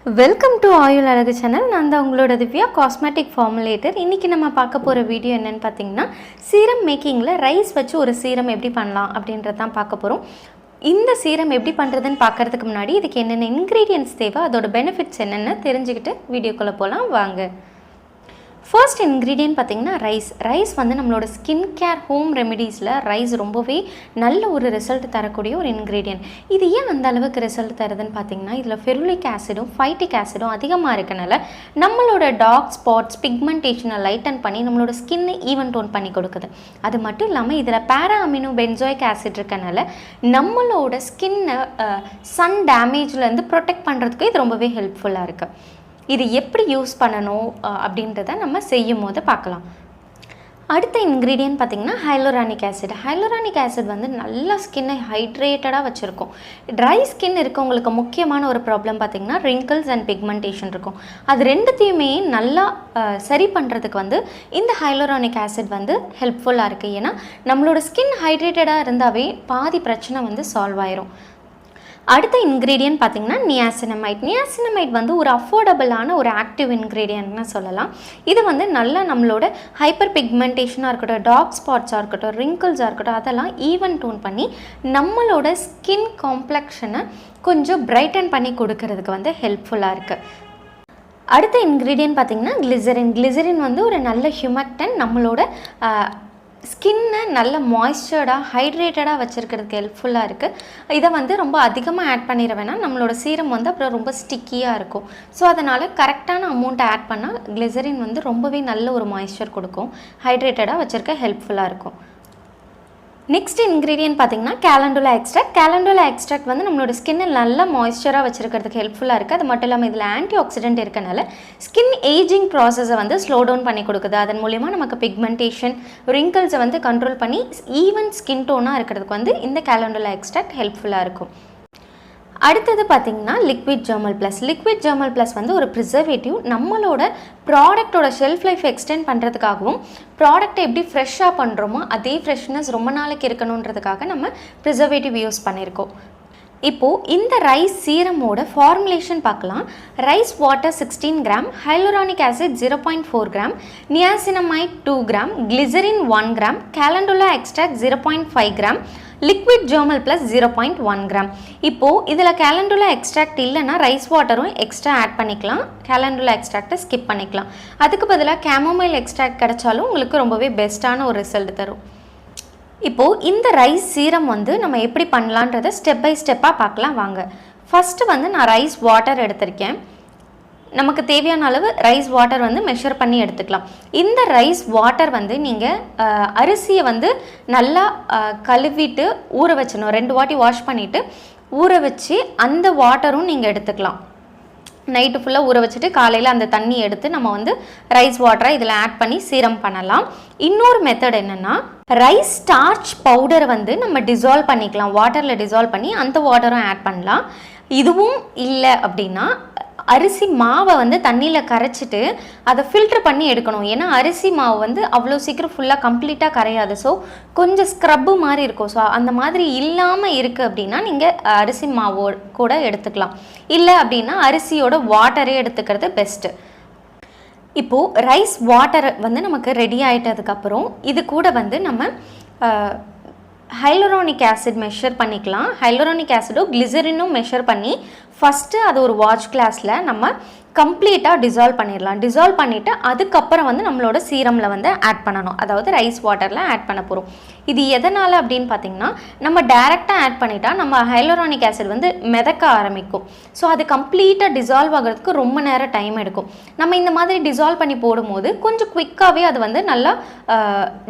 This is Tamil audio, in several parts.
வெல்கம் டு ஆயுள் அழகு சேனல். நான் தான் உங்களோட திவ்யா, காஸ்மெட்டிக் ஃபார்முலேட்டர். இன்றைக்கி நம்ம பார்க்க போகிற வீடியோ என்னென்னு பார்த்தீங்கன்னா, சீரம் மேக்கிங்கில் ரைஸ் வச்சு ஒரு சீரம் எப்படி பண்ணலாம் அப்படின்றது தான் பார்க்க போகிறோம். இந்த சீரம் எப்படி பண்ணுறதுன்னு பார்க்குறதுக்கு முன்னாடி இதுக்கு என்னென்ன இன்க்ரீடியன்ட்ஸ் தேவை, அதோட பெனிஃபிட்ஸ் என்னென்னு தெரிஞ்சுக்கிட்டு வீடியோக்குள்ளே போகலாம் வாங்க. ஃபர்ஸ்ட் இன்க்ரீடியன்ட் பார்த்திங்கன்னா ரைஸ் வந்து நம்மளோட ஸ்கின் கேர் ஹோம் ரெமெடிஸில் ரைஸ் ரொம்பவே நல்ல ஒரு ரிசல்ட் தரக்கூடிய ஒரு இன்க்ரீடியன்ட். இது ஏன் அந்த அளவுக்கு ரிசல்ட் தருதுன்னு பார்த்திங்கன்னா, இதில் ஃபெருலிக் ஆசிடும் ஃபைட்டிக் ஆசிடும் அதிகமாக இருக்கனால நம்மளோட டார்க் ஸ்பாட்ஸ் பிக்மெண்டேஷனை லைட்டன் பண்ணி நம்மளோட ஸ்கின்னை ஈவன் டோன் பண்ணி கொடுக்குது. அது மட்டும் இல்லாமல் இதில் பேரா அமினோ பென்சோயிக் ஆசிட் இருக்கனால நம்மளோட ஸ்கின்னை சன் டேமேஜ்லேருந்து ப்ரொடெக்ட் பண்ணுறதுக்கு இது ரொம்பவே ஹெல்ப்ஃபுல்லாக இருக்குது. இது எப்படி யூஸ் பண்ணணும் அப்படின்றத நம்ம செய்யும் போது பார்க்கலாம். அடுத்த இன்க்ரீடியன்ட் பார்த்திங்கன்னா ஹைலோரானிக் ஆசிட் வந்து நல்லா ஸ்கின்னை ஹைட்ரேட்டடாக வச்சுருக்கோம். ட்ரை ஸ்கின் இருக்கவங்களுக்கு முக்கியமான ஒரு ப்ராப்ளம் பார்த்திங்கன்னா ரிங்கிள்ஸ் அண்ட் பிக்மெண்டேஷன் இருக்கும். அது ரெண்டுத்தையுமே நல்லா சரி பண்ணுறதுக்கு வந்து இந்த ஹைலோரானிக் ஆசிட் வந்து ஹெல்ப்ஃபுல்லாக இருக்குது. ஏன்னா நம்மளோட ஸ்கின் ஹைட்ரேட்டடாக இருந்தாவே பாதி பிரச்சனை வந்து சால்வ் ஆயிரும். அடுத்த இன்க்ரீடியன்ட் பார்த்திங்கன்னா நியாசினமைட் வந்து ஒரு அஃபோர்டபுளான ஒரு ஆக்டிவ் இன்க்ரீடியன்ட்னு சொல்லலாம். இது வந்து நல்லா நம்மளோட ஹைப்பர் பிக்மெண்டேஷனாக இருக்கட்டும், டார்க் ஸ்பாட்ஸாக இருக்கட்டும், ரிங்கிள்ஸாக இருக்கட்டும், அதெல்லாம் ஈவன் டோன் பண்ணி நம்மளோட ஸ்கின் காம்ப்ளெக்ஷனை கொஞ்சம் பிரைட்டன் பண்ணி கொடுக்கறதுக்கு வந்து ஹெல்ப்ஃபுல்லாக இருக்குது. அடுத்த இன்க்ரீடியன்ட் பார்த்திங்கன்னா கிளிசரின் வந்து ஒரு நல்ல ஹியூமக்டன், நம்மளோட ஸ்கின்னை நல்ல மாய்ஸ்சர்டாக ஹைட்ரேட்டடாக வச்சுருக்கிறதுக்கு ஹெல்ப்ஃபுல்லாக இருக்குது. இதை வந்து ரொம்ப அதிகமாக ஆட் பண்ணிட வேணாம், நம்மளோட சீரம் வந்து அப்புறம் ரொம்ப ஸ்டிக்கியாக இருக்கும். ஸோ அதனால் கரெக்டான அமௌண்ட்டை ஆட் பண்ணால் கிளிசரின் வந்து ரொம்பவே நல்ல ஒரு மாய்ஸ்சர் கொடுக்கும், ஹைட்ரேட்டடாக வச்சுருக்க ஹெல்ப்ஃபுல்லாக இருக்கும். நெக்ஸ்ட் இன்க்ரீடியன்ட் பார்த்திங்கன்னா கேலண்டுலா எக்ஸ்ட்ராக்ட் வந்து நம்மளோட ஸ்கின்னை நல்லா மாய்ஸ்சராக வச்சுருக்கிறதுக்கு ஹெல்ப்ஃபுல்லாக இருக்குது. அது மட்டும் இல்லாமல் இதில் ஆன்டி ஆக்சிடென்ட் இருக்கனால ஸ்கின் ஏஜிங் ப்ராசஸை வந்து ஸ்லோ டவுன் பண்ணி கொடுக்குது. அதன் மூலிமா நமக்கு பிக்மெண்டேஷன், ரிங்கிள்ஸை வந்து கண்ட்ரோல் பண்ணி ஈவன் ஸ்கின் டோனாக இருக்கிறதுக்கு வந்து இந்த கேலண்டுலா எக்ஸ்ட்ராக்ட் ஹெல்ப்ஃபுல்லாக இருக்கும். அடுத்தது பார்த்திங்கன்னா லிக்விட் ஜெர்மல் ப்ளஸ் வந்து ஒரு ப்ரிசர்வேட்டிவ். நம்மளோட ப்ராடக்டோட ஷெல்ஃப் லைஃப் எக்ஸ்டெண்ட் பண்ணுறதுக்காகவும் ப்ராடக்டை எப்படி ஃப்ரெஷ்ஷாக பண்ணுறோமோ அதே ஃப்ரெஷ்னஸ் ரொம்ப நாளைக்கு இருக்கணுன்றதுக்காக நம்ம ப்ரிசர்வேட்டிவ் யூஸ் பண்ணியிருக்கோம். இப்போது இந்த ரைஸ் சீரமோட ஃபார்முலேஷன் பார்க்கலாம். Rice water 16 gram, hyaluronic acid 0.4 gram, niacinamide 2 gram, glycerin 1 gram, calendula extract 0.5 gram, liquid germall plus 0.1 gram. இப்போது இதில் கேலண்டுலா எக்ஸ்ட்ராக்ட் இல்லைன்னா ரைஸ் வாட்டரும் எக்ஸ்ட்ரா ஆட் பண்ணிக்கலாம், கேலண்டுலா எக்ஸ்ட்ராக்டை ஸ்கிப் பண்ணிக்கலாம். அதுக்கு பதிலாக கேமோமைல் எக்ஸ்ட்ராக்ட் கிடைச்சாலும் உங்களுக்கு ரொம்பவே பெஸ்ட்டான ஒரு ரிசல்ட் தரும். இப்போது இந்த ரைஸ் சீரம் வந்து நம்ம எப்படி பண்ணலான்றதை ஸ்டெப் பை ஸ்டெப்பாக பார்க்கலாம் வாங்க. ஃபஸ்ட்டு வந்து நான் ரைஸ் வாட்டர் எடுத்திருக்கேன். நமக்கு தேவையான அளவு ரைஸ் வாட்டர் வந்து மெஷர் பண்ணி எடுத்துக்கலாம். இந்த ரைஸ் வாட்டர் வந்து நீங்கள் அரிசியை வந்து நல்லா கழுவிட்டு ஊற வச்சிடணும். 2 வாட்டி வாஷ் பண்ணிவிட்டு ஊற வச்சு அந்த வாட்டரும் நீங்கள் எடுத்துக்கலாம். நைட்டு ஃபுல்லாக ஊற வச்சுட்டு காலையில் அந்த தண்ணி எடுத்து நம்ம வந்து ரைஸ் வாட்டரை இதில் ஆட் பண்ணி சீரம் பண்ணலாம். இன்னொரு மெத்தட் என்னென்னா, ரைஸ் ஸ்டார்ச் பவுடரை வந்து நம்ம டிசால்வ் பண்ணிக்கலாம், வாட்டரில் டிசால்வ் பண்ணி அந்த வாட்டரும் ஆட் பண்ணலாம். இதுவும் இல்லை அப்படின்னா அரிசி மாவை வந்து தண்ணியில் கரைச்சிட்டு அதை ஃபில்ட்ரு பண்ணி எடுக்கணும். ஏன்னா அரிசி மாவு வந்து அவ்வளோ சீக்கிரம் ஃபுல்லாக கம்ப்ளீட்டாக கரையாது, ஸோ கொஞ்சம் ஸ்க்ரப்பு மாதிரி இருக்கும். ஸோ அந்த மாதிரி இல்லாமல் இருக்குது அப்படின்னா நீங்கள் அரிசி மாவு கூட எடுத்துக்கலாம். இல்லை அப்படின்னா அரிசியோட வாட்டரே எடுத்துக்கிறது பெஸ்ட்டு. இப்போது ரைஸ் வாட்டர் வந்து நமக்கு ரெடி ஆகிட்டதுக்கப்புறம் இது கூட வந்து நம்ம ஹைலோரானிக் ஆசிட் மெஷர் பண்ணிக்கலாம். ஹைலோரானிக் ஆசிடும் கிளிசரினும் மெஷர் பண்ணி ஃபஸ்ட்டு அது ஒரு வாட்ச் கிளாஸில் நம்ம கம்ப்ளீட்டாக டிசால்வ் பண்ணிடலாம். டிசால்வ் பண்ணிவிட்டு அதுக்கப்புறம் வந்து நம்மளோட சீரமில் வந்து ஆட் பண்ணணும், அதாவது ரைஸ் வாட்டரில் ஆட் பண்ண போகிறோம். இது எதனால் அப்படின்னு பார்த்திங்கன்னா, நம்ம டைரெக்டாக ஆட் பண்ணிட்டா நம்ம ஹைலோரானிக் ஆசிட் வந்து மிதக்க ஆரம்பிக்கும். ஸோ அது கம்ப்ளீட்டாக டிசால்வ் ஆகிறதுக்கு ரொம்ப நேரம் டைம் எடுக்கும். நம்ம இந்த மாதிரி டிசால்வ் பண்ணி போடும்போது கொஞ்சம் குவிக்காகவே அது வந்து நல்லா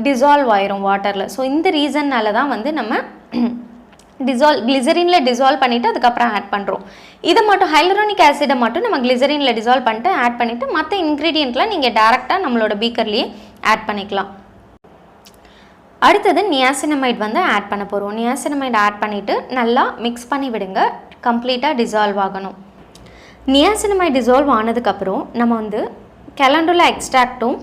டிசால்வ் ஆயிரும் வாட்டரில். ஸோ இந்த ரீசன்னால தான் வந்து நம்ம கிளிசரினில் டிசால்வ் பண்ணிவிட்டு அதுக்கப்புறம் ஆட் பண்ணுறோம். இதை மட்டும் ஹைலோரானிக் ஆசிடை மட்டும் நம்ம கிளிசரினில் டிசால்வ் பண்ணிட்டு ஆட் பண்ணிவிட்டு மற்ற இன்க்ரீடியண்ட்லாம் நீங்கள் டேரெக்டாக நம்மளோட பீக்கர்லேயே ஆட் பண்ணிக்கலாம். அடுத்தது நியாசினமைட் வந்து ஆட் பண்ண போகிறோம். நியாசினமைட் ஆட் பண்ணிவிட்டு நல்லா மிக்ஸ் பண்ணி விடுங்க, கம்ப்ளீட்டாக டிசால்வ் ஆகணும். நியாசினமைட் டிசால்வ் ஆனதுக்கப்புறம் நம்ம வந்து கேலண்டுலா எக்ஸ்ட்ராக்டும்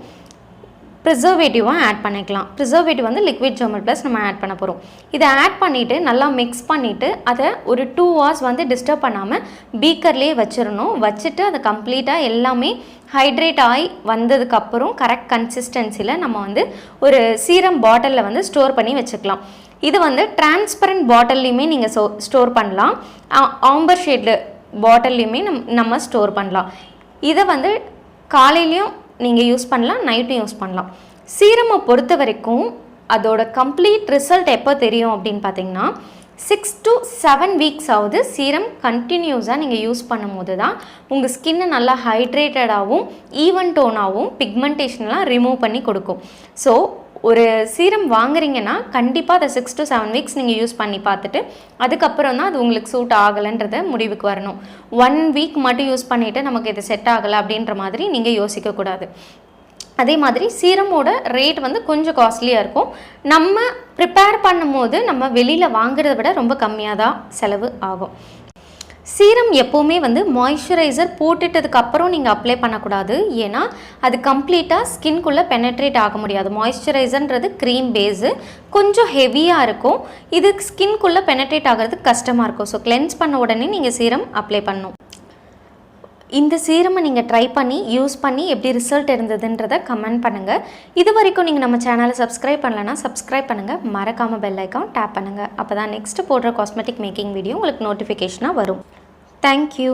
ப்ரிசர்வேட்டிவும் ஆட் பண்ணிக்கலாம். ப்ரிசர்வேட்டிவ் வந்து லிக்விட் ஜெர்மல் ப்ளஸ் நம்ம ஆட் பண்ண போகிறோம். இதை ஆட் பண்ணிவிட்டு நல்லா மிக்ஸ் பண்ணிவிட்டு அதை ஒரு 2 hours வந்து டிஸ்டர்ப் பண்ணாமல் பீக்கர்லேயே வச்சிடணும். வச்சுட்டு அதை கம்ப்ளீட்டாக எல்லாமே ஹைட்ரேட் ஆகி வந்ததுக்கப்புறம் கரெக்ட் கன்சிஸ்டன்சியில் நம்ம வந்து ஒரு சீரம் பாட்டிலில் வந்து ஸ்டோர் பண்ணி வச்சுக்கலாம். இது வந்து டிரான்ஸ்பரண்ட் பாட்டில்லையுமே நீங்கள் ஸ்டோர் பண்ணலாம். ஆம்பர் ஷேட் பாட்டில்லையுமே நம்ம ஸ்டோர் பண்ணலாம். இதை வந்து காலையிலையும் நீங்கள் யூஸ் பண்ணலாம், நைட்டும் யூஸ் பண்ணலாம். சீரமை பொறுத்த வரைக்கும் அதோட கம்ப்ளீட் ரிசல்ட் எப்போ தெரியும் அப்படின்னு பார்த்தீங்கன்னா 6 to 7 weeks ஆகுது சீரம் கண்டினியூஸாக நீங்கள் யூஸ் பண்ணும்போது தான் உங்கள் ஸ்கின்னை நல்லா ஹைட்ரேட்டடாகவும் ஈவன் டோனாகவும் பிக்மெண்டேஷன்லாம் ரிமூவ் பண்ணி கொடுக்கும். ஸோ ஒரு சீரம் வாங்குறீங்கன்னா கண்டிப்பாக அதை 6 to 7 weeks நீங்கள் யூஸ் பண்ணி பார்த்துட்டு அதுக்கப்புறம் தான் அது உங்களுக்கு சூட் ஆகலைன்றத முடிவுக்கு வரணும். 1 week மட்டும் யூஸ் பண்ணிவிட்டு நமக்கு இது செட் ஆகலை அப்படின்ற மாதிரி நீங்கள் யோசிக்கக்கூடாது. அதே மாதிரி சீரமோட ரேட் வந்து கொஞ்சம் காஸ்ட்லியாக இருக்கும். நம்ம ப்ரிப்பேர் பண்ணும்போது நம்ம வெளியில் வாங்குறத விட ரொம்ப கம்மியாக தான் செலவு ஆகும். சீரம் எப்போவுமே வந்து மாய்ஸ்சரைசர் போட்டுட்டதுக்கப்புறம் நீங்கள் அப்ளை பண்ணக்கூடாது. ஏன்னா அது கம்ப்ளீட்டாக ஸ்கின்குள்ளே பெனட்ரேட் ஆக முடியாது. மாய்ஸ்சரைசர்ன்றது க்ரீம் பேஸு, கொஞ்சம் ஹெவியாக இருக்கும். இது ஸ்கின்குள்ளே பெனட்ரேட் ஆகிறதுக்கு கஷ்டமாக இருக்கும். ஸோ கிளென்ஸ் பண்ண உடனே நீங்கள் சீரம் அப்ளை பண்ணணும். இந்த சீரமை நீங்கள் ட்ரை பண்ணி யூஸ் பண்ணி எப்படி ரிசல்ட் இருந்ததுன்றதை கமெண்ட் பண்ணுங்கள். இது வரைக்கும் நீங்கள் நம்ம சேனலை சப்ஸ்கிரைப் பண்ணலைன்னா சப்ஸ்கிரைப் பண்ணுங்கள். மறக்காமல் பெல் ஐக்கான் டேப் பண்ணுங்கள். அப்போ தான் நெக்ஸ்ட்டு போடுற காஸ்மெட்டிக் மேக்கிங் வீடியோ உங்களுக்கு நோட்டிஃபிகேஷனாக வரும். தேங்க்யூ.